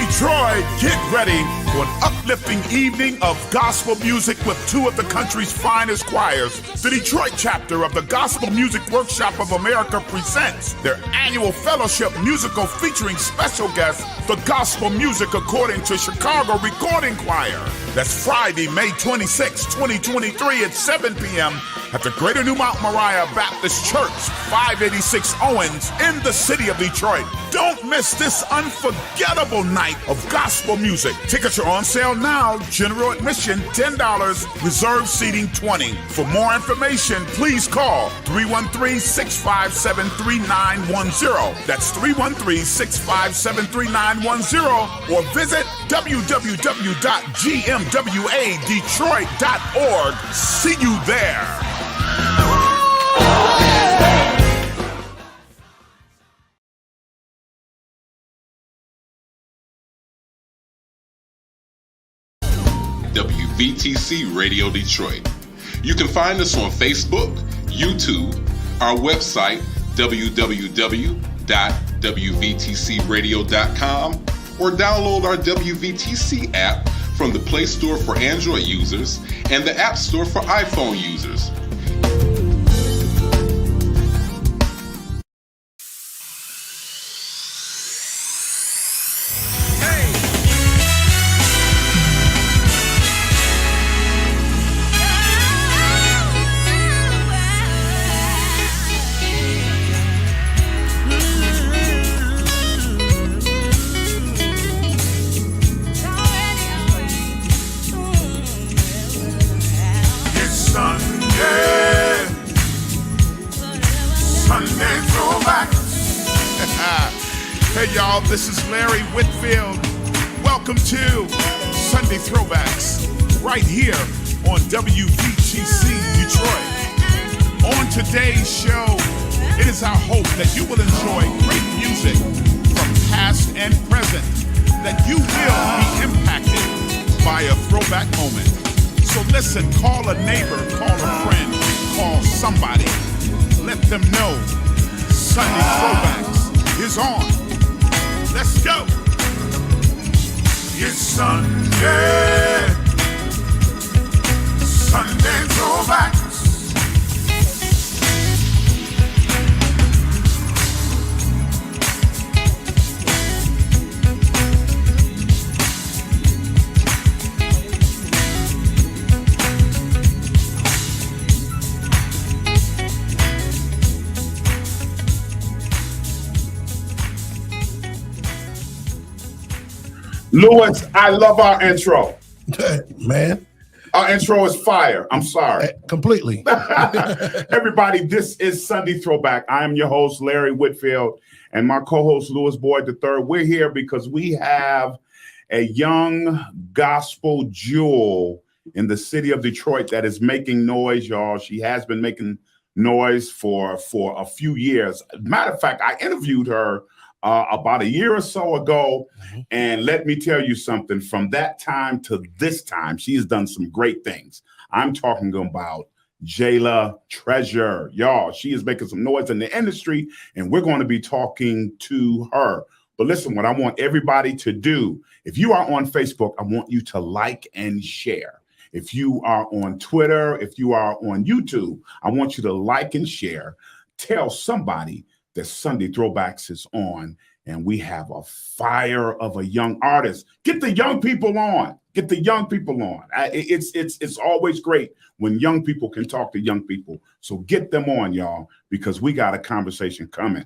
Detroit, get ready for an uplifting evening of gospel music with two of the country's finest choirs. The Detroit chapter of the Gospel Music Workshop of America presents their annual fellowship musical featuring special guests, the Gospel Music According to Chicago Recording Choir. That's Friday, May 26, 2023 at 7 p.m. at the Greater New Mount Moriah Baptist Church, 586 Owens in the city of Detroit. Don't miss this unforgettable night of gospel music. Tickets are on sale now. General admission $10, reserved seating $20. For more information, please call 313-657-3910. That's 313-657-3910 or visit www.gmwadetroit.org. See you there. WVTC Radio Detroit. You can find us on Facebook, YouTube, our website, www.wvtcradio.com, or download our WVTC app from the Play Store for Android users and the App Store for iPhone users. Hey y'all, this is Larry Whitfield. Welcome to Sunday Throwbacks right here on WVTC Detroit. On today's show, it is our hope that you will enjoy great music from past and present, that you will be impacted by a throwback moment. So listen, call a neighbor, call a friend, call somebody. Let them know Sunday Throwbacks is on. Let's go. It's Sunday. Sunday Throwbacks. Lewis, I love our intro. Man. Our intro is fire. I'm sorry. Completely. Everybody, this is Sunday Throwback. I am your host, Larry Whitfield, and my co-host, Lewis Boyd III. We're here because we have a young gospel jewel in the city of Detroit that is making noise, y'all. She has been making noise for a few years. Matter of fact, I interviewed her about a year or so ago. And let me tell you something, from that time to this time, she has done some great things. I'm talking about Jayla Treasure. Y'all, she is making some noise in the industry, and we're going to be talking to her. But listen, what I want everybody to do, if you are on Facebook, I want you to like and share. If you are on Twitter, if you are on YouTube, I want you to like and share. Tell somebody that Sunday Throwbacks is on, and we have a fire of a young artist. Get the young people on. Get the young people on. It's always great when young people can talk to young people. So get them on, y'all, because we got a conversation coming.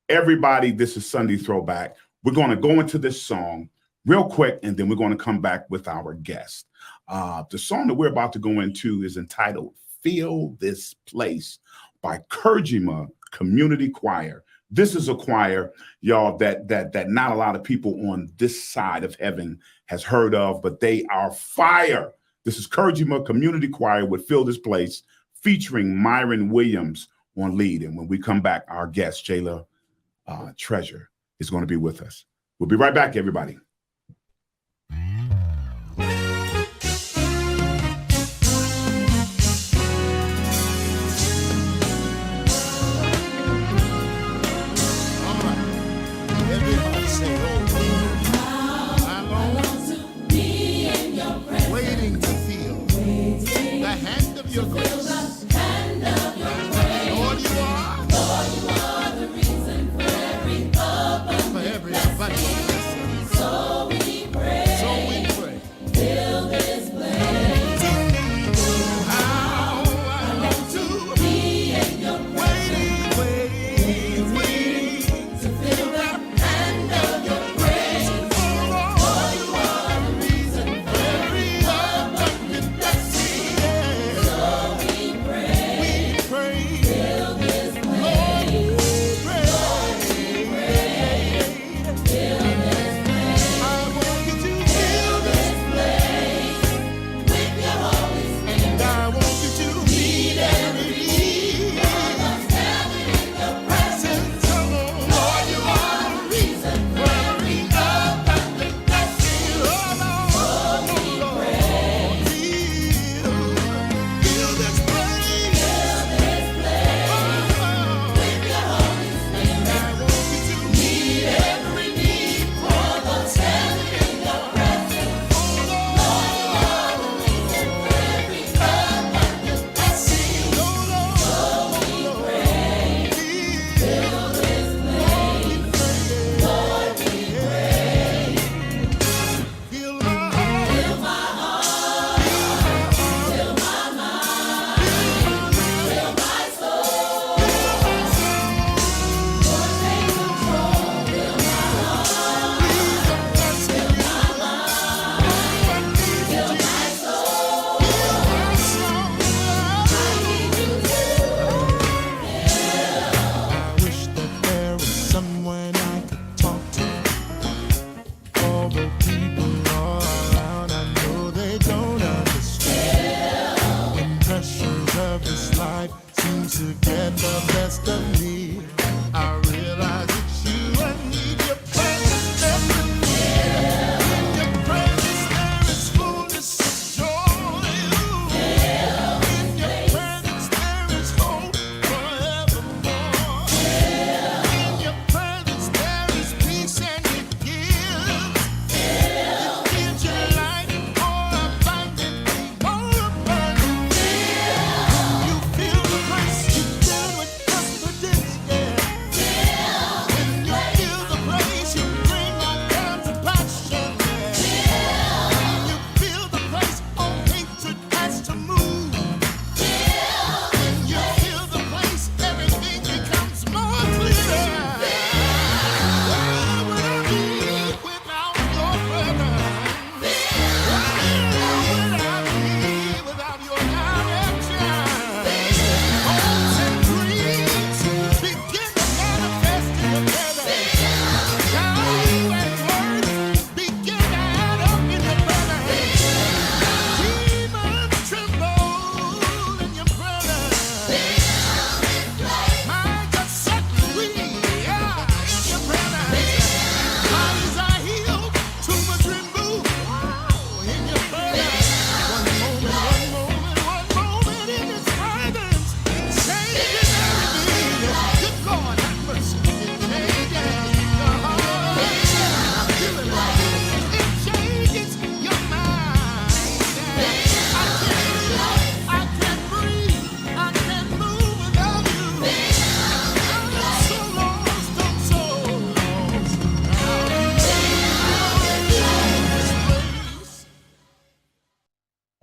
Everybody, this is Sunday Throwback. We're going to go into this song real quick, and then we're going to come back with our guest. The song that we're about to go into is entitled Feel This Place by Kerjima Community Choir. This is a choir, y'all, that not a lot of people on this side of heaven has heard of, but they are fire. This is Kerjima Community Choir with Feel This Place, featuring Myron Williams on lead. And when we come back, our guest, Jayla Treasure, is going to be with us. We'll be right back, everybody. Everybody say, oh.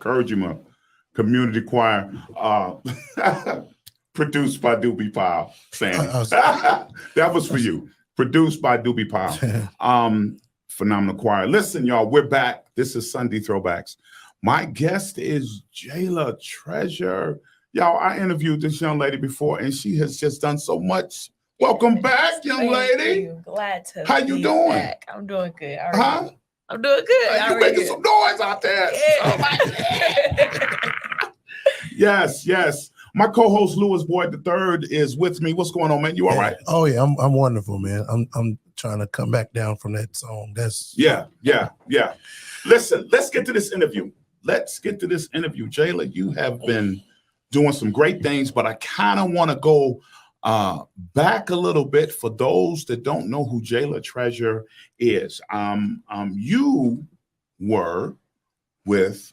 Encouragement Community Choir, produced by Doobie Powell, Sandy. That was for you. Produced by Doobie Powell. Phenomenal choir. Listen, y'all, we're back. This is Sunday Throwbacks. My guest is Jayla Treasure. Y'all, I interviewed this young lady before, and she has just done so much. Welcome back, young lady. You. Glad to How you doing? Back. I'm doing good. Huh? I'm doing good. You making some noise out there. Yeah. Yes, yes. My co-host Louis Boyd III is with me. What's going on, man? You all right? Oh yeah, I'm wonderful, man. I'm trying to come back down from that song. That's yeah. Listen, let's get to this interview. Jayla, you have been doing some great things, but I kind of want to go back a little bit for those that don't know who Jayla Treasure is. You were with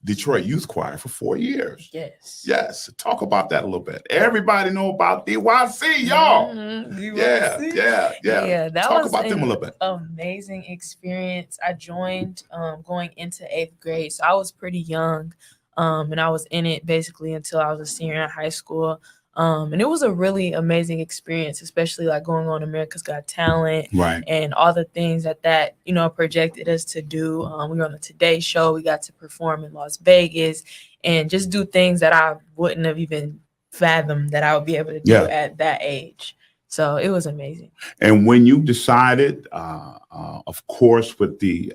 Detroit Youth Choir for 4 years. Yes. Talk about that a little bit. Everybody know about DYC, y'all. DYC. Yeah. That Talk was about them a little bit. Amazing experience. I joined going into 8th grade, so I was pretty young, and I was in it basically until I was a senior in high school. And it was a really amazing experience, especially like going on America's Got Talent, right? And all the things that projected us to do. We were on the Today Show. We got to perform in Las Vegas and just do things that I wouldn't have even fathomed that I would be able to do at that age. So it was amazing. And when you decided, of course, with the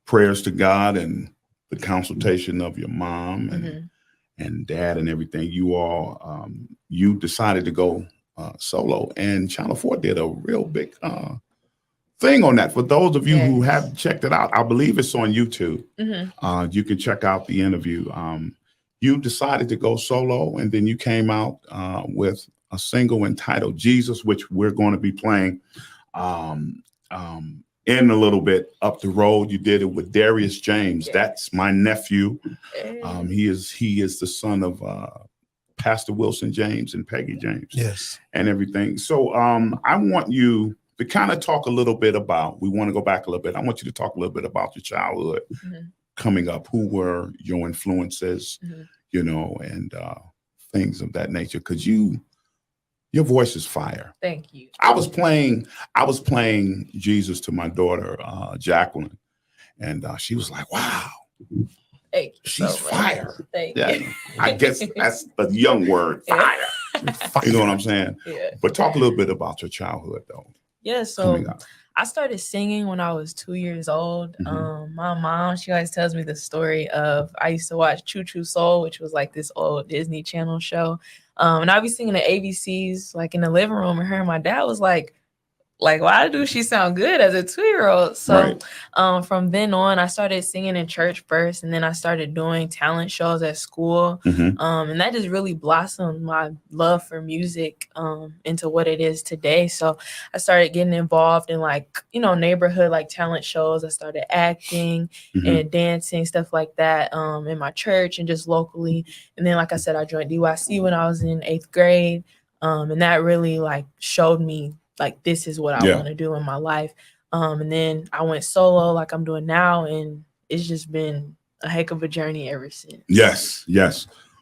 prayers to God and the consultation of your mom and dad and everything, you all, you decided to go solo, and Channel 4 did a real big thing on that. For those of you who haven't checked it out, I believe it's on YouTube. You can check out the interview. You decided to go solo, and then you came out with a single entitled Jesus, which we're going to be playing in a little bit up the road. You did it with Darius James. That's my nephew. He is the son of Pastor Wilson James and Peggy James. Yes. And everything. So I want you to kind of talk a little bit about, we want to go back a little bit. I want you to talk a little bit about your childhood coming up. Who were your influences, and things of that nature? Because your voice is fire. Thank you. I was playing Jesus to my daughter, Jacqueline, and she was like, wow, she's fire. Thank you. I guess that's the young word, fire. You know what I'm saying? Yeah. But talk a little bit about your childhood, though. Yeah, so I started singing when I was 2 years old. My mom, she always tells me the story of, I used to watch Choo Choo Soul, which was like this old Disney Channel show. And I'd be singing the ABCs like in the living room, and her and my dad was like, why do she sound good as a 2-year-old? So from then on, I started singing in church first, and then I started doing talent shows at school. And that just really blossomed my love for music into what it is today. So I started getting involved in neighborhood talent shows. I started acting and dancing, stuff like that, in my church and just locally. And then, like I said, I joined DYC when I was in 8th grade. And that really showed me this is what I want to do in my life. And then I went solo like I'm doing now, and it's just been a heck of a journey ever since. Yes.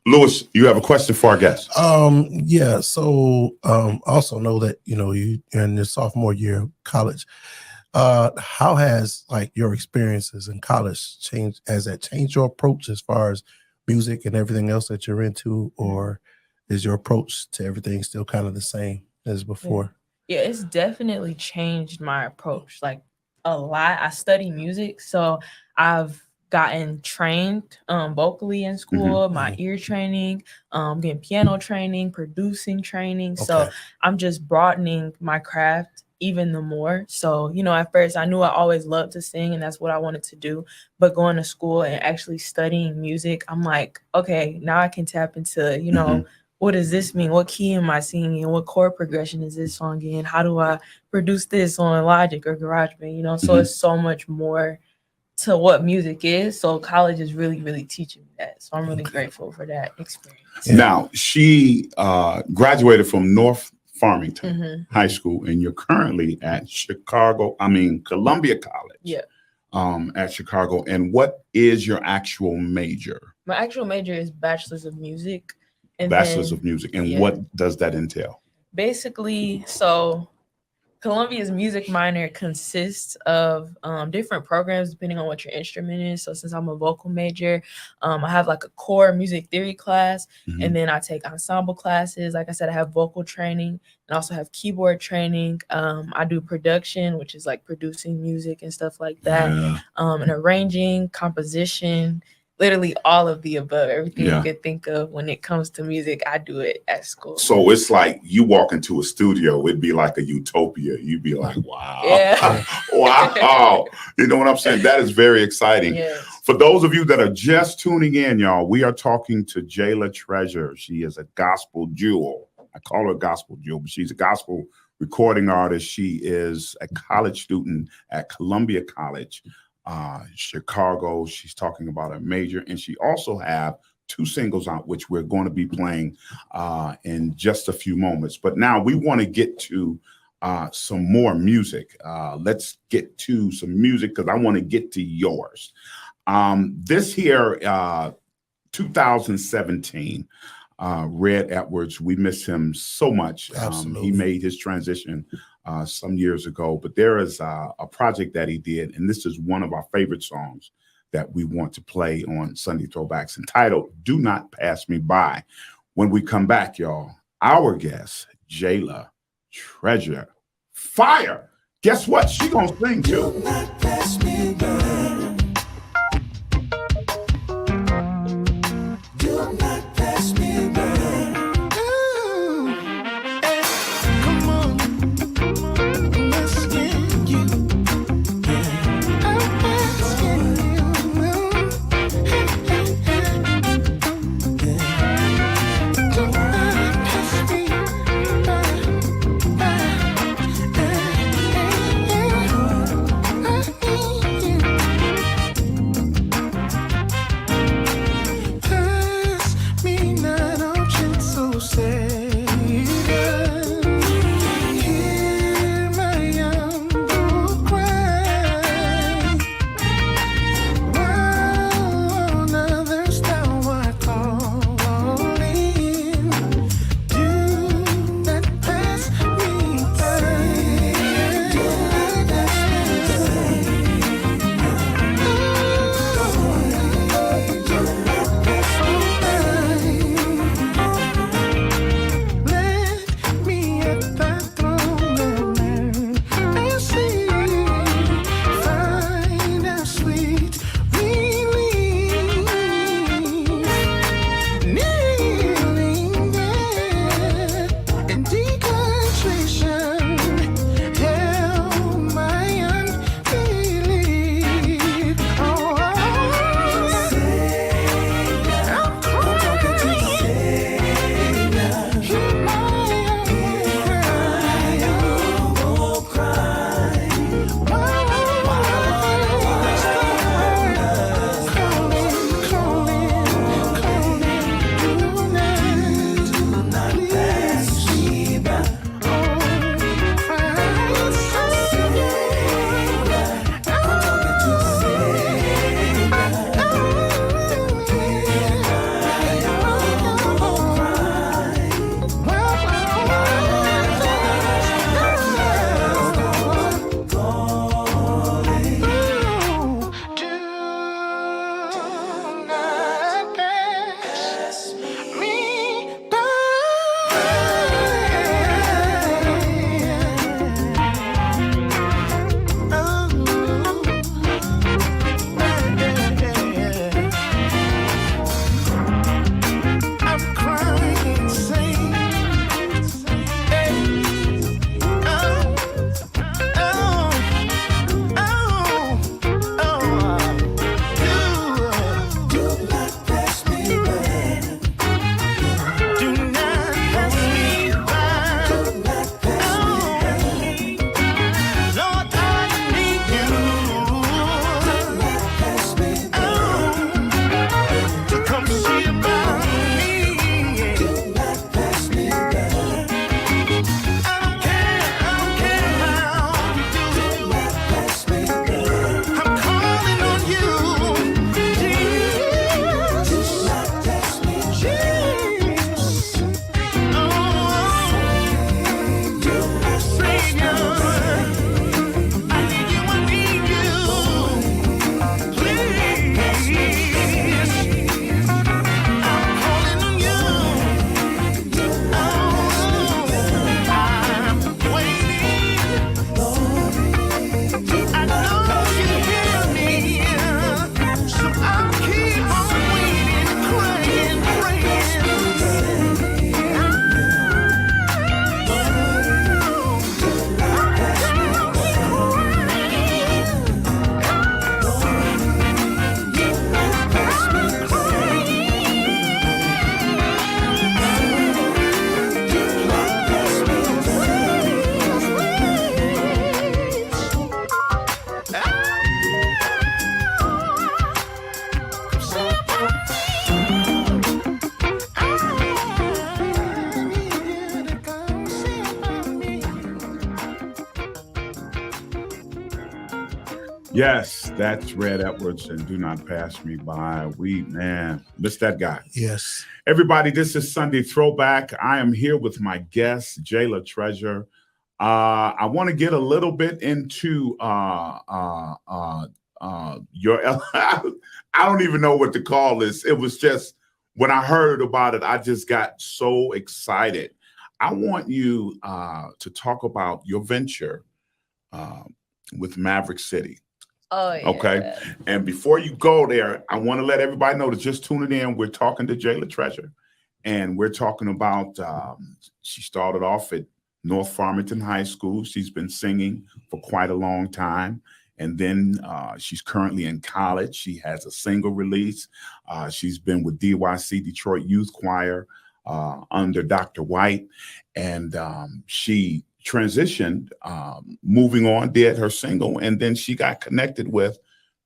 Louis, you have a question for our guest? Yeah. So also know that, you're in your sophomore year of college. How has your experiences in college changed? Has that changed your approach as far as music and everything else that you're into, or is your approach to everything still kind of the same as before? Yeah, it's definitely changed my approach a lot. I study music, so I've gotten trained vocally in school, my ear training, getting piano training, producing training. So I'm just broadening my craft even the more. So, at first I knew I always loved to sing and that's what I wanted to do. But going to school and actually studying music, I'm like, okay, now I can tap into, what does this mean? What key am I singing in? What chord progression is this song in? How do I produce this on Logic or GarageBand? So it's so much more to what music is. So college is really, really teaching me that. So I'm really grateful for that experience. Now, she graduated from North Farmington High School, and you're currently at Columbia College. Yeah. at Chicago. And what is your actual major? My actual major is Bachelor's of Music. And Bachelor's then, of Music. And yeah. what does that entail? Basically, so Columbia's music minor consists of different programs depending on what your instrument is. So since I'm a vocal major, I have like a core music theory class, and then I take ensemble classes. Like I said, I have vocal training and also have keyboard training. I do production, which is like producing music and stuff like that, and arranging, composition. Literally all of the above, everything you could think of when it comes to music, I do it at school. So it's like you walk into a studio, it'd be like a utopia. You'd be like, wow. Yeah. Wow. You know what I'm saying? That is very exciting. Yes. For those of you that are just tuning in, y'all, we are talking to Jayla Treasure. She is a gospel jewel. I call her a gospel jewel, but she's a gospel recording artist. She is a college student at Columbia College. Chicago. She's talking about a major, and she also have 2 singles out, which we're going to be playing in just a few moments. But now we want to get to some more music. Let's get to some music because I want to get to yours. This here, 2017, Red Edwards, we miss him so much. He made his transition some years ago, but there is a project that he did, and this is one of our favorite songs that we want to play on Sunday Throwbacks, entitled Do Not Pass Me By. When we come back, y'all, our guest, Jayla Treasure. Fire! Guess what? She gonna sing too. Do not pass me by. Do not pass me by. Yes, that's Red Edwards and Do Not Pass Me By. Missed that guy. Yes. Everybody, this is Sunday Throwback. I am here with my guest, Jayla Treasure. I want to get a little bit into your I don't even know what to call this. It was just when I heard about it, I just got so excited. I want you to talk about your venture with Maverick City. Oh, yeah. Okay. And before you go there, I want to let everybody know that just tuning in, we're talking to Jayla Treasure. And we're talking about, she started off at North Farmington High School. She's been singing for quite a long time. And then she's currently in college. She has a single release. She's been with DYC, Detroit Youth Choir, under Dr. White. And she transitioned, moving on, did her single, and then she got connected with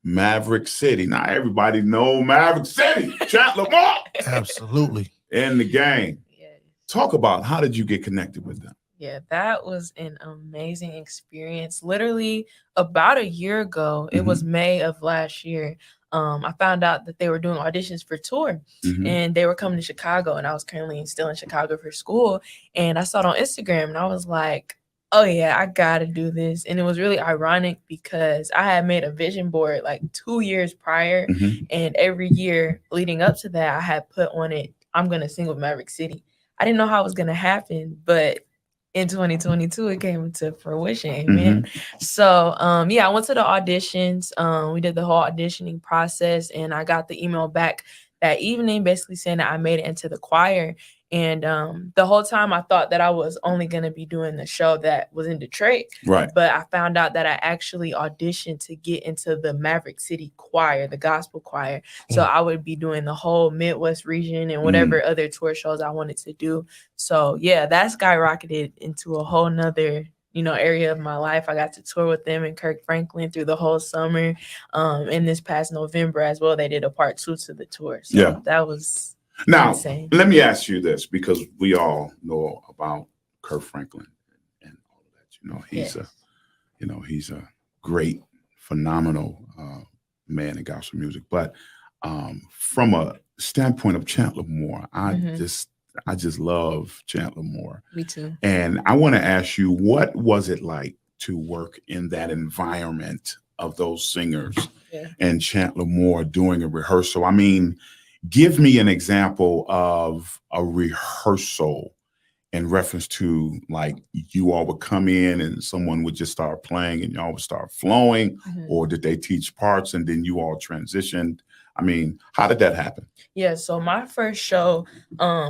Maverick City. Now everybody know Maverick City, Chandler Moore. Absolutely. In the game. Yes. Talk about how did you get connected with them? Yeah, that was an amazing experience. Literally about a year ago, it was May of last year. I found out that they were doing auditions for tour and they were coming to Chicago, and I was currently still in Chicago for school. And I saw it on Instagram and I was like, oh yeah, I gotta do this. And it was really ironic because I had made a vision board like 2 years prior, and every year leading up to that, I had put on it, I'm gonna sing with Maverick City. I didn't know how it was gonna happen, but in 2022, it came into fruition. Amen. So, I went to the auditions. We did the whole auditioning process, and I got the email back that evening basically saying that I made it into the choir. And the whole time I thought that I was only going to be doing the show that was in Detroit. Right. But I found out that I actually auditioned to get into the Maverick City choir, the gospel choir. So I would be doing the whole Midwest region and whatever other tour shows I wanted to do. So yeah, that skyrocketed into a whole nother, area of my life. I got to tour with them and Kirk Franklin through the whole summer. And this past November as well, they did a part 2 to the tour. So that was now insane. Let me ask you this, because we all know about Kirk Franklin and all of that. He's a great, phenomenal man in gospel music. But from a standpoint of Chandler Moore, I just love Chandler Moore. Me too. And I want to ask you, what was it like to work in that environment of those singers and Chandler Moore doing a rehearsal? I mean, give me an example of a rehearsal in reference to, like, you all would come in and someone would just start playing and y'all would start flowing, or did they teach parts and then you all transitioned? I mean, how did that happen? Yeah, so my first show,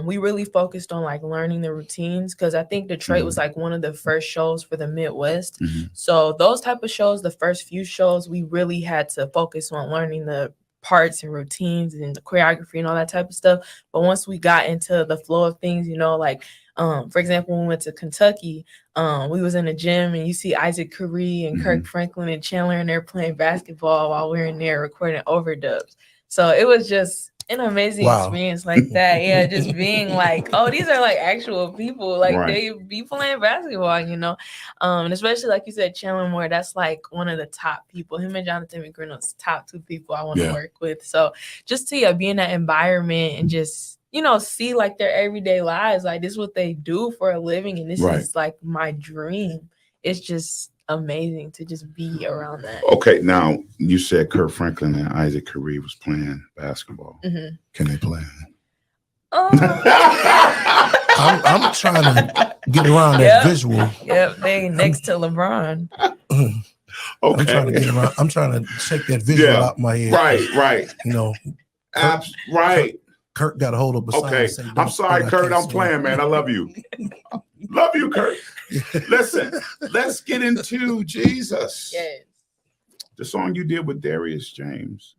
we really focused on like learning the routines, because I think Detroit was like one of the first shows for the Midwest. So those type of shows, the first few shows, we really had to focus on learning the parts and routines and the choreography and all that type of stuff. But once we got into the flow of things, for example, when we went to Kentucky, we was in a gym and you see Isaac Curry and Kirk Franklin and Chandler in there playing basketball while we're in there recording overdubs. So it was just an amazing experience like that. Yeah, just being like, oh, these are like actual people. Like they be playing basketball, And especially like you said, Chandler Moore, that's like one of the top people. Him and Jonathan McGrinnell's top 2 people I want to work with. So just to be in that environment and just, see like their everyday lives, like this is what they do for a living, and this is like my dream. It's just amazing to just be around that. Okay, now you said Kirk Franklin and Isaac Curry was playing basketball. Can they play? I'm trying to get around that visual. Yep, they next to LeBron. Okay. I'm trying to get around. I'm trying to check that visual out my head. Right. Kurt got a hold of beside. Okay, I'm sorry, Kurt. I'm playing, man. I love you. Love you, Kurt. Listen, let's get into Jesus. Yes. The song you did with Darius James.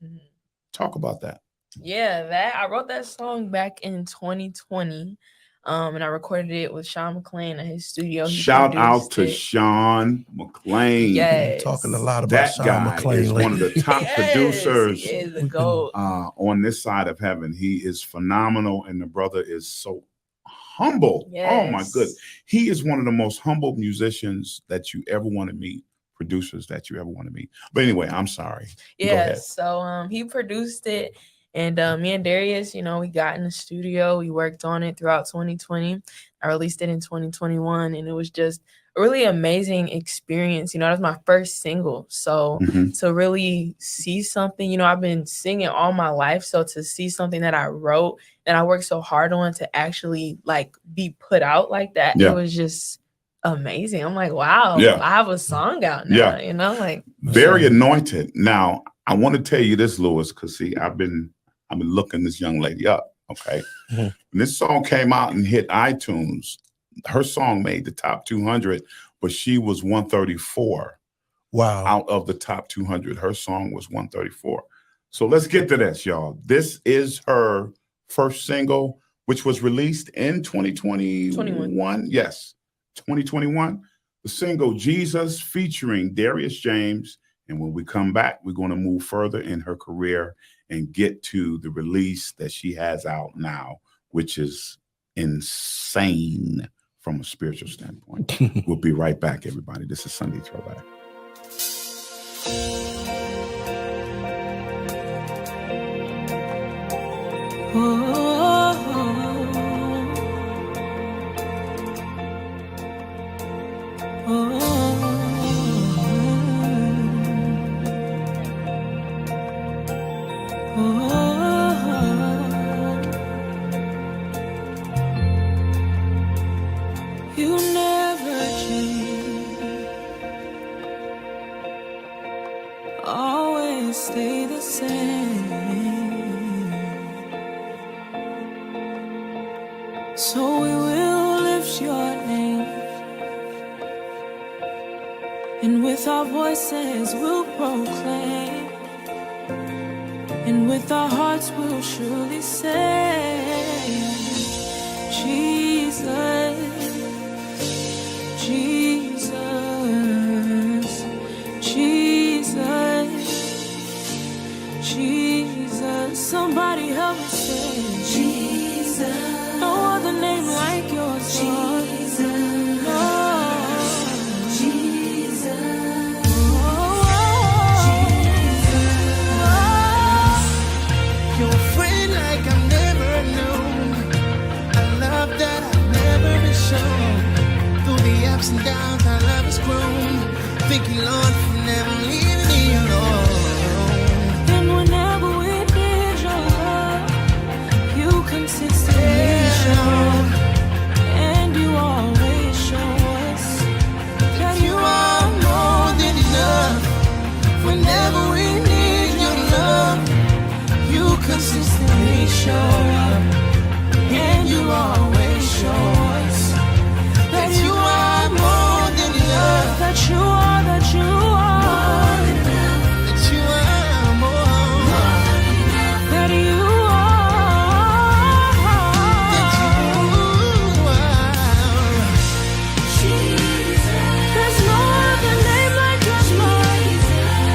Talk about that. Yeah, I wrote that song back in 2020. And I recorded it with Sean McClain at his studio. Shout out to Sean McClain. Yes. Talking a lot about that Sean guy McClain. Is one of the top producers he is a goat. on this side of heaven. He is phenomenal, and the brother is so humble. Yes. Oh my goodness. He is one of the most humble musicians that you ever want to meet. producers that you ever want to meet. But anyway, I'm sorry. Go Yeah, ahead. so he produced it, and me and Darius, we got in the studio, we worked on it throughout 2020. I released it in 2021, and it was just a really amazing experience. That was my first single. So Mhm. to really see something, I've been singing all my life. So to see something that I wrote and I worked so hard on to actually like be put out like that, Yeah. it was just amazing. I'm like, wow, Yeah. I have a song out now, Yeah. like Very anointed. Now, I want to tell you this, Lewis, because see, I've been looking this young lady up. Okay. Mhm. When this song came out and hit iTunes, her song made the top 200, but she was 134 Wow. out of the top 200. Her song was 134. So let's get to this, y'all. This is her first single, which was released in 2021. Yes, 2021. The single Jesus featuring Darius James. And when we come back, we're going to move further in her career and get to the release that she has out now, which is insane from a spiritual standpoint. We'll be right back, everybody. This is Sunday Throwback. You never change, always stay the same. So we will lift your name, and with our voices we'll proclaim, and with our hearts we'll surely say, Jesus. Jesus, Jesus, Jesus. Somebody help me say Jesus. No other name like yours, Lord. Jesus. No. Jesus. You're a friend like I've never known. A love that I've never been shown. The ups and downs, our love has grown. Thank you, Lord, for never leaving me alone. And whenever we need your love, you consistently show. And you always show us that you are more than enough. Whenever we need your love, you consistently show up. And you always show us that you are more than enough. That you are more than enough. That you are more than enough. That you are. Jesus. There's no other name like yours, Lord.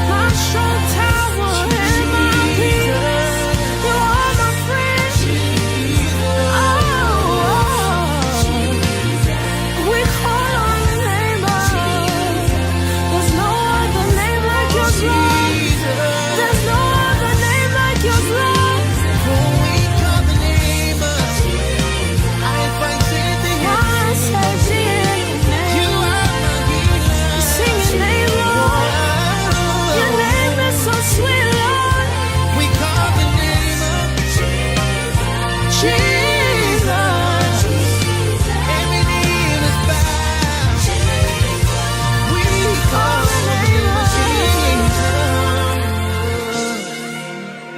My strong tower and my peace. You are my friend. We call on the name of. There's no other name like yours, Lord. There's no other name like yours, Lord. When we call the name of, I find faith in you. You are my healer. Sing your name, Lord. Your name is so sweet, Lord. We call the name of Jesus. Every knee must bow. We call the name of Jesus.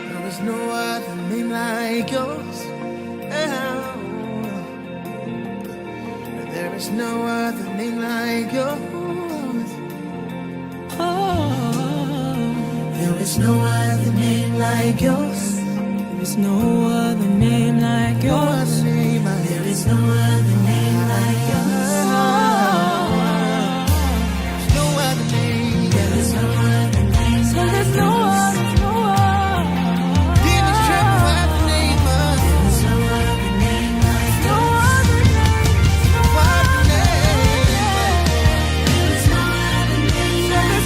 There is no other name like yours. There is no other name like yours. There is no other name like yours. There is no other name like yours. There is no other name like yours. There's no other name. There is no other name. So there's no other. Demons tremble at the name of. There is no other name like yours. No other name. No other name. There is no other name.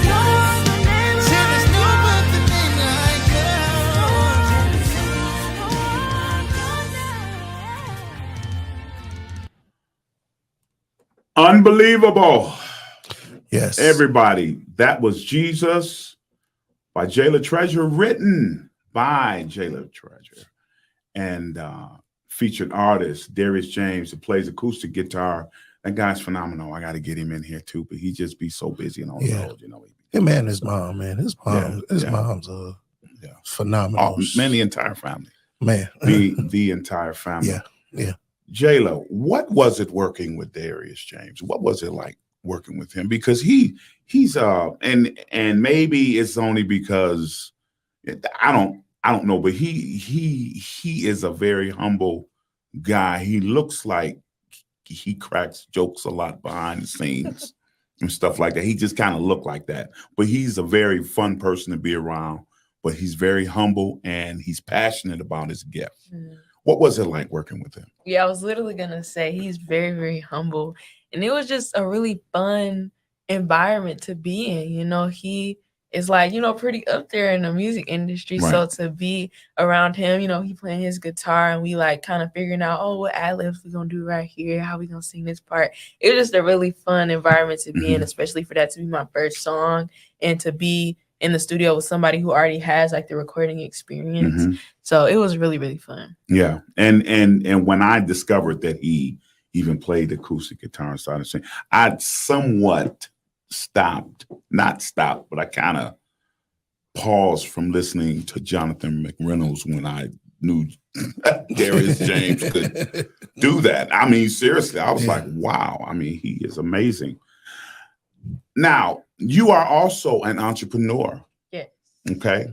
Unbelievable. Yes. Everybody, that was Jesus by Jayla Treasure, written by Jayla Treasure, and featured artist Darius James, that plays acoustic guitar. That guy's phenomenal. I got to get him in here too, but he just be so busy and on the road, you know. Him and his mom, man. His mom's phenomenal. Man, the entire family. Man. the entire family. Yeah. Jayla, what was it working with Darius James? What was it like working with him? Because he's and maybe it's only because I don't know, but he is a very humble guy. He looks like he cracks jokes a lot behind the scenes and stuff like that. He just kind of looked like that, but he's a very fun person to be around. But he's very humble and he's passionate about his gift. What was it like working with him? Yeah, I was literally gonna say he's very, very humble, and it was just a really fun environment to be in. You know, he is like, pretty up there in the music industry. Right. So to be around him, he playing his guitar and we like kind of figuring out, oh, what ad-libs we gonna do right here, how we gonna sing this part. It was just a really fun environment to be in, especially for that to be my first song and to be in the studio with somebody who already has like the recording experience. So it was really, really fun. Yeah. And when I discovered that he even played acoustic guitar and started singing, I somewhat not stopped, but I kind of paused from listening to Jonathan McReynolds when I knew Darius James could do that. I mean, seriously, I was like, wow. I mean, he is amazing. Now, you are also an entrepreneur. Yes. Okay.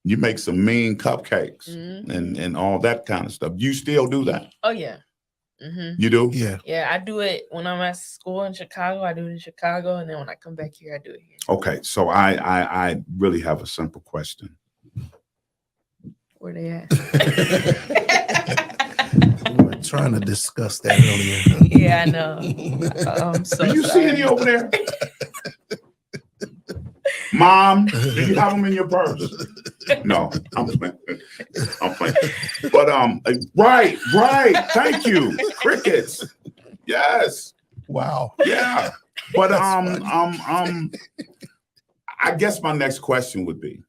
You make some mean cupcakes and all that kind of stuff. You still do that? Oh, yeah. You do? Yeah. Yeah, I do it when I'm at school in Chicago. I do it in Chicago. And then when I come back here, I do it here. Okay. So I really have a simple question. Where they at? We were trying to discuss that earlier. Yeah, I know. I'm so Do you see sorry. any over there? Mom, do you have them in your purse? No, I'm playing. But right. Thank you. Crickets. Yes. Wow. Yeah. But I guess my next question would be,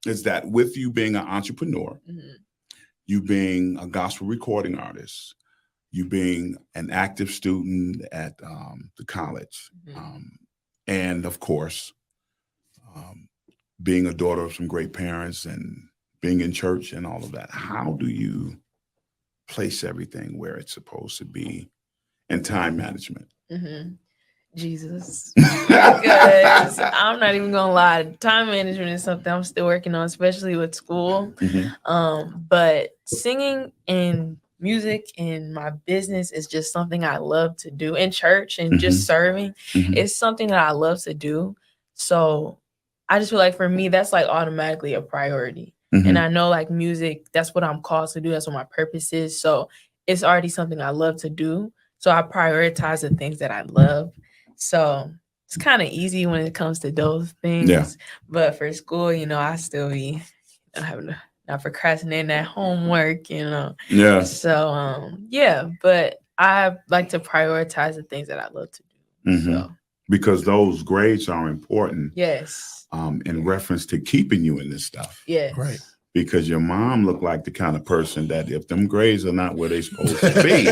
is that with you being an entrepreneur, you being a gospel recording artist, you being an active student at the college, and of course, being a daughter of some great parents and being in church and all of that, how do you place everything where it's supposed to be in time management? Jesus. Because I'm not even gonna lie, time management is something I'm still working on, especially with school. But singing and music and my business is just something I love to do. In church and just serving is something that I love to do. So I just feel like for me, that's like automatically a priority. And I know like music, that's what I'm called to do. That's what my purpose is. So it's already something I love to do. So I prioritize the things that I love. So it's kind of easy when it comes to those things. Yeah. But for school, I still be having to not procrastinating that homework, Yeah. So but I like to prioritize the things that I love to do. So Because those grades are important. yes. In reference to keeping you in this stuff. Yes. Right. Because your mom looked like the kind of person that if them grades are not where they're supposed to be,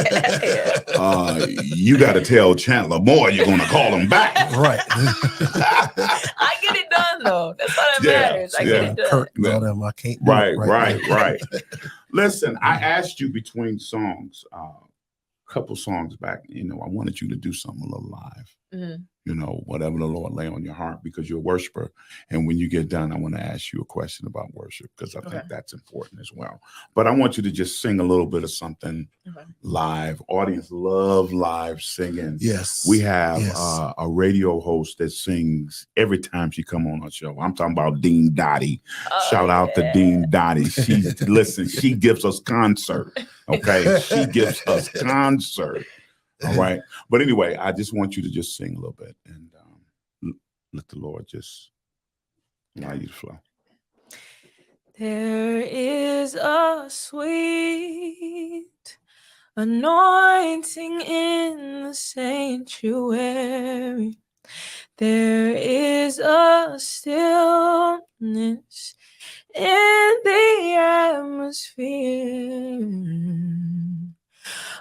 you got to tell Chandler Moore you're going to call him back. Right. I get it done though. That's all that matters. I get it done. Kurt and all them, I can't do it Right. Listen, I asked you between songs, a couple songs back, I wanted you to do something a little live. Whatever the Lord lay on your heart, because you're a worshiper. And when you get done, I want to ask you a question about worship, because I think that's important as well. But I want you to just sing a little bit of something live. Audience love live singing. Yes. We have a radio host that sings every time she come on our show. I'm talking about Dean Dottie. Shout out to Dean Dottie. She gives us concert. Okay. She gives us concert. All right. But anyway, I just want you to just sing a little bit and let the Lord just allow you to flow. There is a sweet anointing in the sanctuary. There is a stillness in the atmosphere.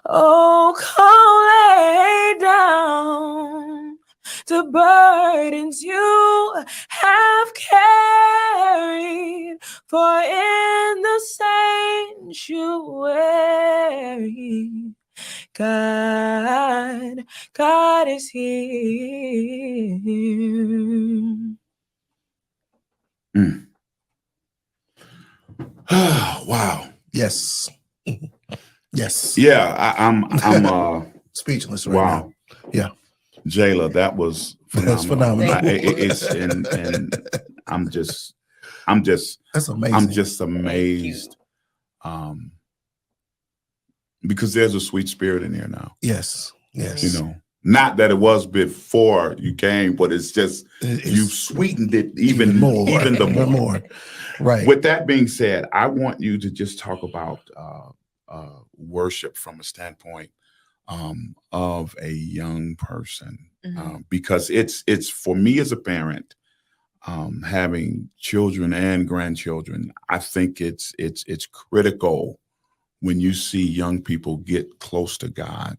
Oh, come lay down the burdens you have carried, for in the sanctuary, God is here. Wow. Yes. Yes. Yeah, I'm Speechless right wow. now. Yeah. Jayla, that was phenomenal. That's phenomenal. It's and I'm just That's amazing. I'm just amazed. Because there's a sweet spirit in here now. Yes. Yes. You know, not that it was before you came, but it's just you've sweetened it even more. Right. With that being said, I want you to just talk about worship from a standpoint of a young person, because it's for me as a parent, having children and grandchildren. I think it's critical when you see young people get close to God,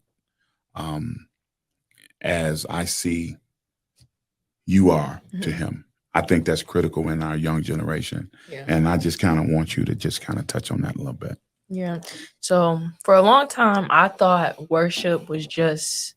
as I see you are to him. I think that's critical in our young generation. Yeah. And I just kind of want you to just kind of touch on that a little bit. Yeah. So for a long time, I thought worship was just,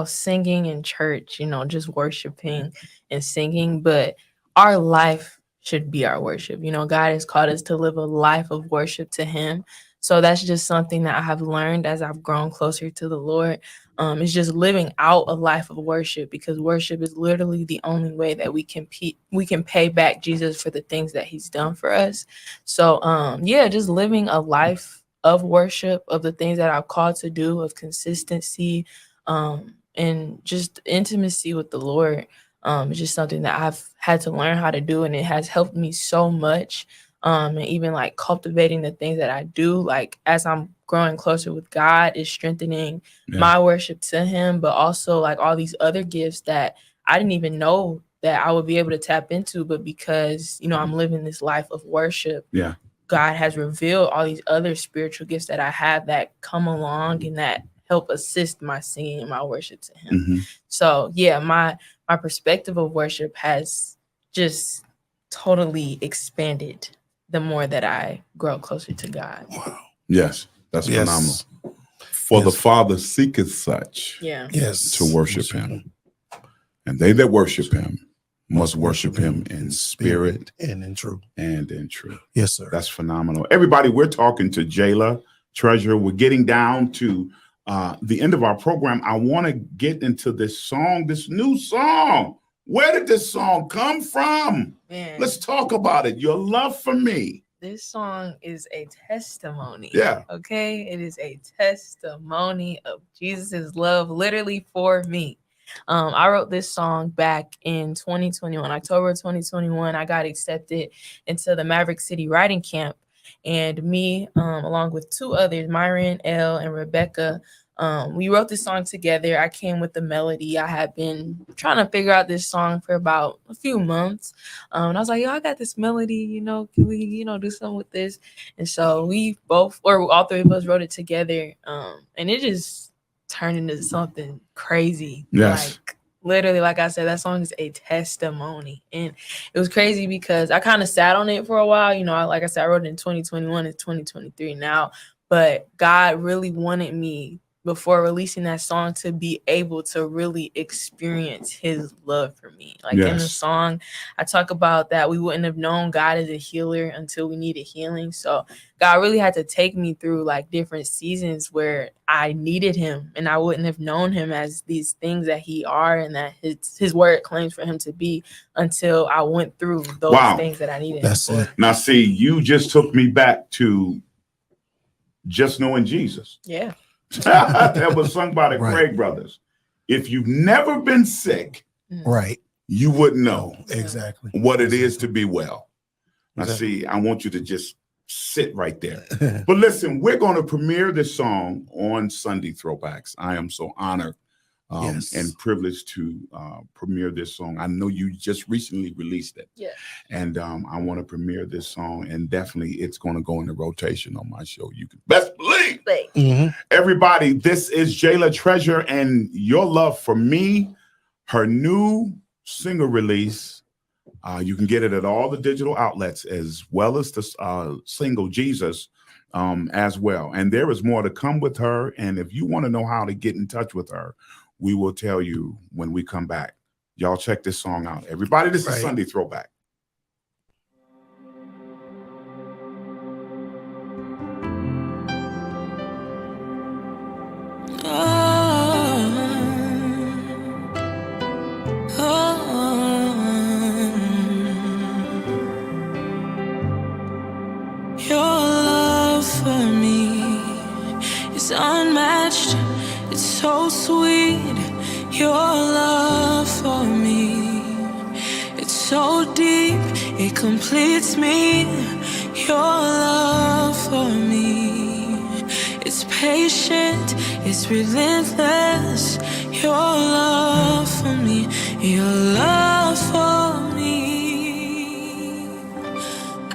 singing in church, just worshiping and singing. But our life should be our worship. God has called us to live a life of worship to him. So that's just something that I have learned as I've grown closer to the Lord. It's just living out a life of worship, because worship is literally the only way that we can pay back Jesus for the things that he's done for us. So just living a life of worship, of the things that I've called to do, of consistency, and just intimacy with the Lord. It's just something that I've had to learn how to do, and it has helped me so much. And even like cultivating the things that I do, like as I'm growing closer with God, is strengthening my worship to him, but also like all these other gifts that I didn't even know that I would be able to tap into. But because, I'm living this life of worship, God has revealed all these other spiritual gifts that I have that come along and that help assist my singing and my worship to him. So my perspective of worship has just totally expanded the more that I grow closer to God. Wow. Yes, that's phenomenal. For the Father seeketh such to worship him. And they that worship him must worship him in spirit and in truth. Yes, sir. That's phenomenal. Everybody, we're talking to Jayla Treasure. We're getting down to the end of our program. I want to get into this new song. Where did this song come from? Man. Let's talk about it. Your love for me. This song is a testimony. Yeah. Okay. It is a testimony of Jesus's love, literally for me. I wrote this song back in 2021, October 2021. I got accepted into the Maverick City Writing Camp, and me, along with two others, Myron, Elle, and Rebecca, we wrote this song together. I came with the melody. I had been trying to figure out this song for about a few months. And I was like, I got this melody, can we, do something with this? And so all three of us wrote it together. And it just turned into something crazy. Yes. Like literally, like I said, that song is a testimony. And it was crazy because I kind of sat on it for a while. Like I said, I wrote it in 2021 and 2023 now. But God really wanted me, before releasing that song, to be able to really experience his love for me. Like in the song, I talk about that we wouldn't have known God as a healer until we needed healing. So God really had to take me through like different seasons where I needed him, and I wouldn't have known him as these things that he are and that his word claims for him to be, until I went through those things that I needed. That's it. Now, see, you just took me back to just knowing Jesus. Yeah. That was sung by the Craig brothers. If you've never been sick, you wouldn't know exactly what it is to be well. Now, see, I want you to just sit right there. But listen, we're going to premiere this song on Sunday Throwbacks. I am so honored and privileged to premiere this song. I know you just recently released it. Yeah. And I want to premiere this song, and definitely it's going to go into rotation on my show. You can best believe. Everybody, this is Jayla Treasure and Your Love for Me, her new single release. You can get it at all the digital outlets, as well as the single Jesus as well. And there is more to come with her. And if you want to know how to get in touch with her, we will tell you when we come back. Y'all check this song out. Everybody, this is Sunday Throwback. Your love for me is unmatched. It's so sweet. Your love for me, it's so deep. It completes me. Your love for me, it's patient. It's relentless. Your love for me. Your love for me.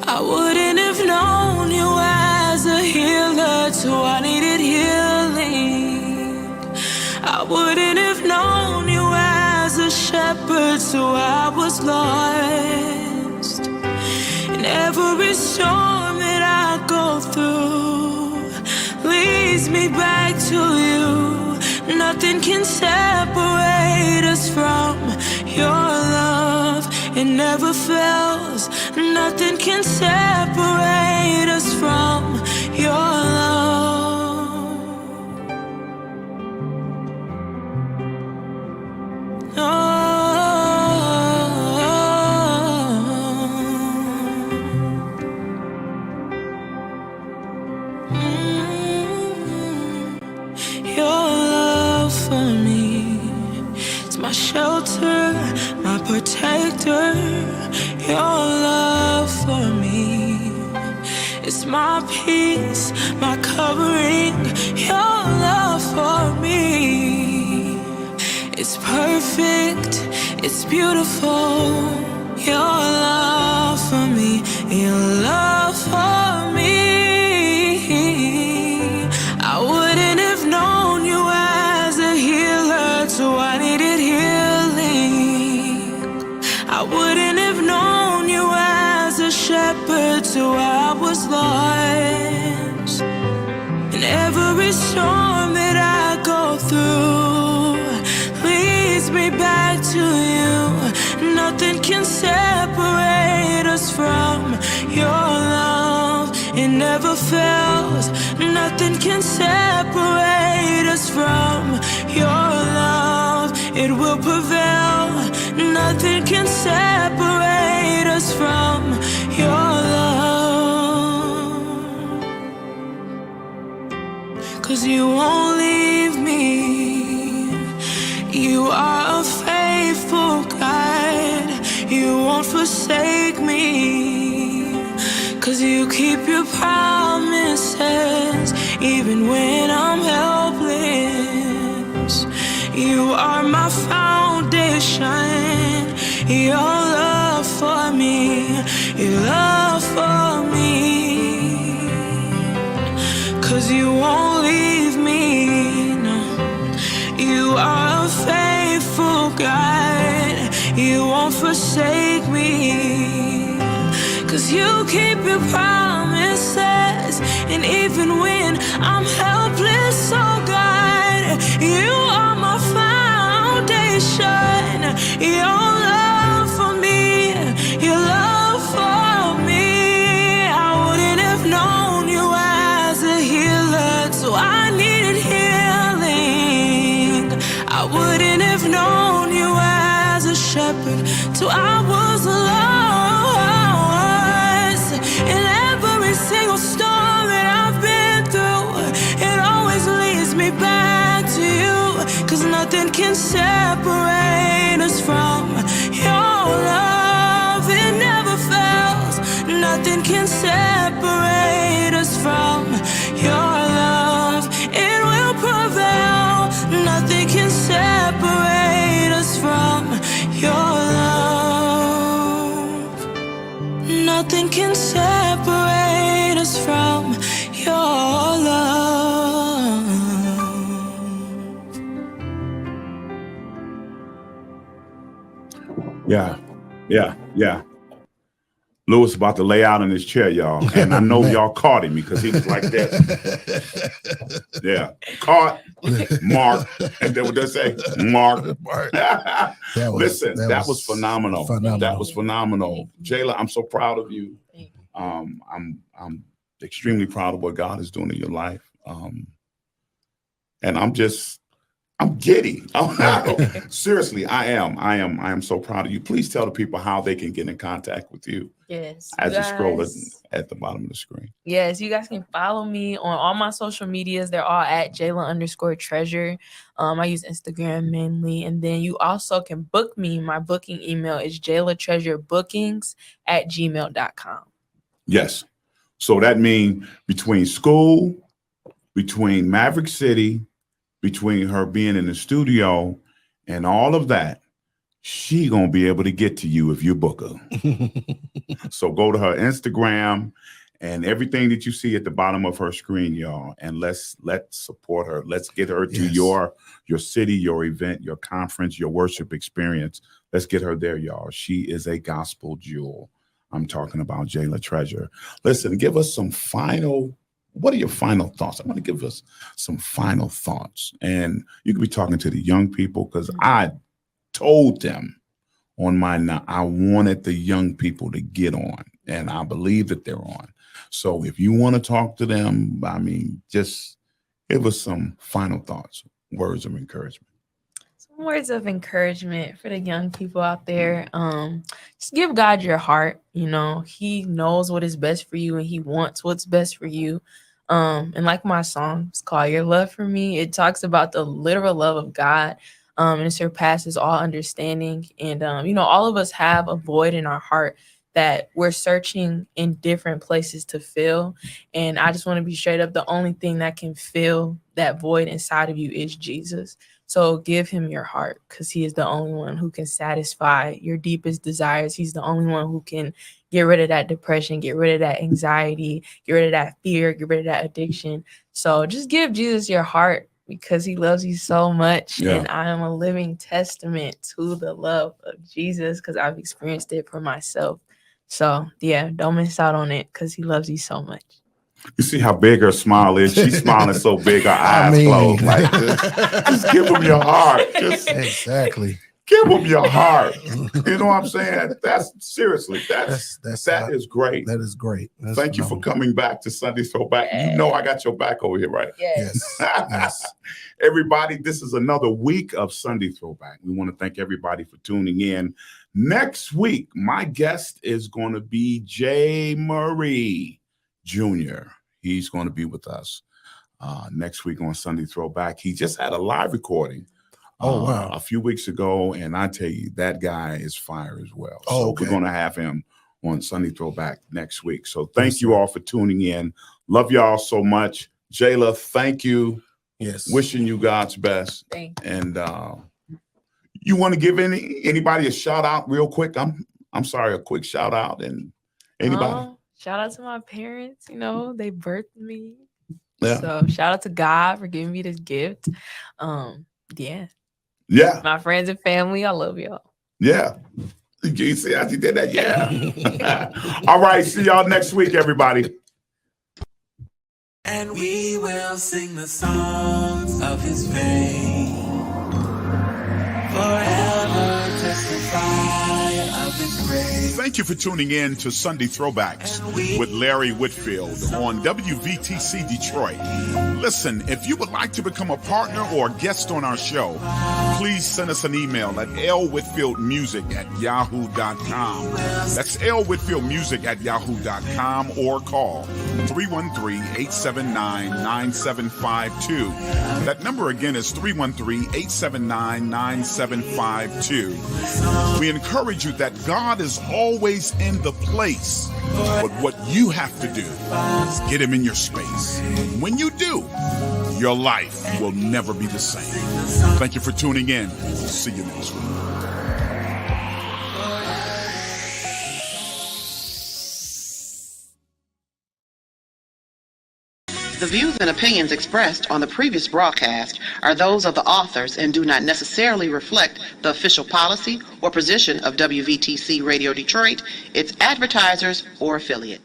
I wouldn't have known you as a healer till I needed healing. I wouldn't have known you as a shepherd till I was lost. And every storm that I go through leads me back to you. Nothing can separate us from your love. It never fails. Nothing can separate us from your love. Your love for me, it's my shelter, my protector. Your love for me, it's my peace, my covering. Your love for me, it's perfect, it's beautiful. Your love for me, your love for me. I wouldn't have known you as a healer till I needed healing. I wouldn't have known you as a shepherd till I was lost. And every storm that I go through leads me back to you. Nothing can separate us from your love. It never fails. Nothing can separate us from your love. It will prevail. Nothing can separate us from your love. 'Cause you won't leave me. You are a faithful God. You won't forsake me. 'Cause you keep your promises even when I'm helpless. You are my foundation. Your love for me. Your love for me. 'Cause you won't leave me. No. You are a faithful God. You won't forsake me. 'Cause you keep your promises. And even when I'm helpless, oh God, you are my foundation. Your love for me, your love for me. I wouldn't have known you as a healer, so I needed healing. I wouldn't have known you as a shepherd, till I was lost. In every single storm that I've been through, it always leads me back to you. 'Cause nothing can separate us from your love. It never fails. Nothing can separate nothing can separate us from your love. Yeah. Lewis about to lay out in his chair, y'all. And I know y'all caught him because he was like this. Yeah. Caught, Mark. And then what they say? Mark. Listen, that was phenomenal. That was phenomenal. Jayla, I'm so proud of you. I'm extremely proud of what God is doing in your life. And I'm giddy. Seriously, I am so proud of you. Please tell the people how they can get in contact with you. Yes. As you scroll at the bottom of the screen. Yes, you guys can follow me on all my social medias. They're all at Jayla_treasure. I use Instagram mainly. And then you also can book me. My booking email is JaylaTreasureBookings@gmail.com. Yes. So that means between school, between Maverick City, between her being in the studio and all of that, she gonna be able to get to you if you book her. So go to her Instagram and everything that you see at the bottom of her screen, y'all, and let's support her. Let's get her to your city, your event, your conference, your worship experience. Let's get her there, y'all. She is a gospel jewel. I'm talking about Jayla Treasure. Listen, give us some what are your final thoughts? I want to give us some final thoughts. And you could be talking to the young people because I told them I wanted the young people to get on, and I believe that they're on. So if you want to talk to them, I mean, just give us some final thoughts, words of encouragement. Some words of encouragement for the young people out there. Just give God your heart. You know, He knows what is best for you, and He wants what's best for you. And like my song, it's called Your Love for Me. It talks about the literal love of God. And it surpasses all understanding. And, all of us have a void in our heart that we're searching in different places to fill. And I just want to be straight up. The only thing that can fill that void inside of you is Jesus. So give Him your heart, because He is the only one who can satisfy your deepest desires. He's the only one who can get rid of that depression, get rid of that anxiety, get rid of that fear, get rid of that addiction. So just give Jesus your heart, because He loves you so much. Yeah. And I am a living testament to the love of Jesus, because I've experienced it for myself. So yeah, don't miss out on it, because He loves you so much. You see how big her smile is? She's smiling so big, her eyes closed. Like, just give Him your heart. Exactly. Give Him your heart. You know what I'm saying? That is great. That is great. Thank you for coming back to Sunday Throwback. You know I got your back over here, right? Yes. Everybody, this is another week of Sunday Throwback. We want to thank everybody for tuning in. Next week, my guest is going to be Jay Murray Jr. He's going to be with us next week on Sunday Throwback. He just had a live recording. Wow. A few weeks ago, and I tell you, that guy is fire as well. So we're going to have him on Sunday Throwback next week. So thank you all for tuning in. Love y'all so much. Jayla, thank you. Yes. Wishing you God's best. Thank you. And you want to give anybody a shout out real quick? I'm sorry, a quick shout out, and anybody. Shout out to my parents. They birthed me. Yeah. So shout out to God for giving me this gift. Yeah. My friends and family, I love y'all. Yeah. You see how she did that? Yeah. All right. See y'all next week, everybody. And we will sing the songs of His fame. Forever testify of His grace. Thank you for tuning in to Sunday Throwbacks with Larry Whitfield on WVTC Detroit. Listen, if you would like to become a partner or a guest on our show, please send us an email at lwhitfieldmusic@yahoo.com. That's lwhitfieldmusic@yahoo.com, or call 313-879-9752. That number again is 313-879-9752. We encourage you that God is always in the place, but what you have to do is get Him in your space. When you do, your life will never be the same. Thank you for tuning in. See you next week. The views and opinions expressed on the previous broadcast are those of the authors and do not necessarily reflect the official policy or position of WVTC Radio Detroit, its advertisers, or affiliates.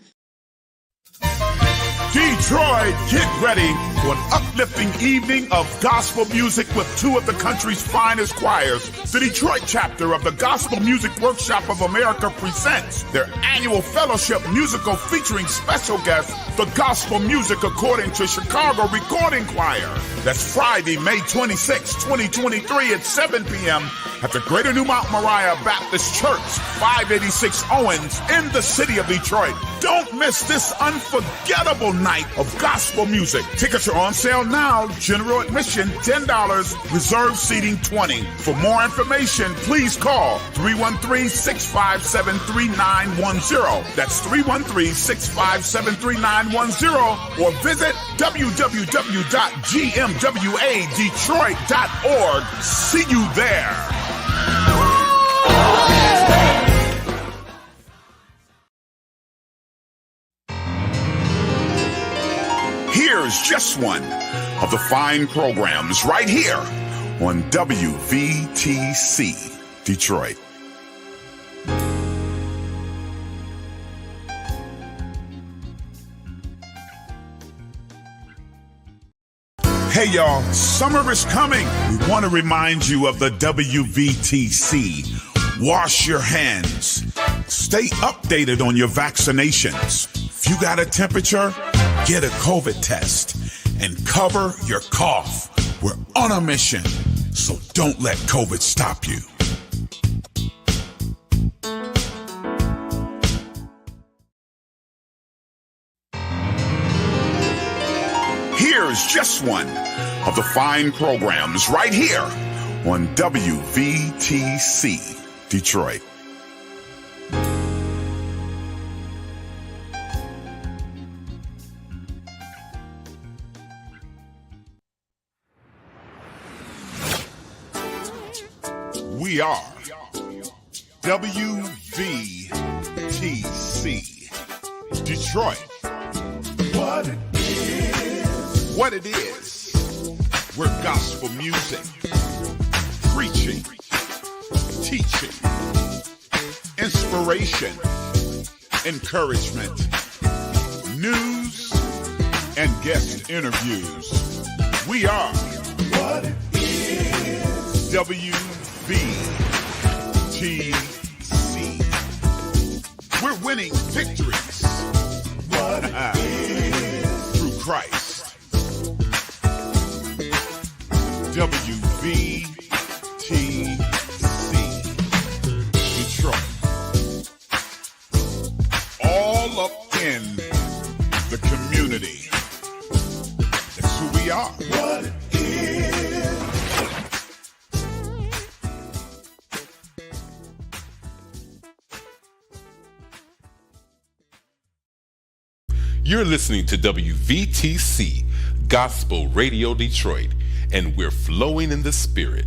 Detroit, get ready for an uplifting evening of gospel music with two of the country's finest choirs. The Detroit chapter of the Gospel Music Workshop of America presents their annual fellowship musical featuring special guests, the Gospel Music According to Chicago Recording Choir. That's Friday, May 26, 2023 at 7 p.m. at the Greater New Mount Moriah Baptist Church, 586 Owens in the city of Detroit. Don't miss this unforgettable night of gospel music. Tickets are on sale now. General admission $10, reserved seating $20. For more information, please call 313-657-3910. That's 313-657-3910, or visit www.gmwadetroit.org. See you there. Here's just one of the fine programs right here on WVTC Detroit. Hey y'all, summer is coming. We want to remind you of the WVTC. Wash your hands. Stay updated on your vaccinations. If you got a temperature, get a COVID test and cover your cough. We're on a mission, so don't let COVID stop you. Here's just one of the fine programs right here on WVTC Detroit. We are WVTC Detroit. What it is, we're gospel music, preaching, teaching, inspiration, encouragement, news, and guest interviews. We are what it is. WVTC. We're winning victories. What it is. Through Christ. WVTC Detroit. All up in the community. That's who we are. What it is. You're listening to WVTC Gospel Radio Detroit, and we're flowing in the Spirit.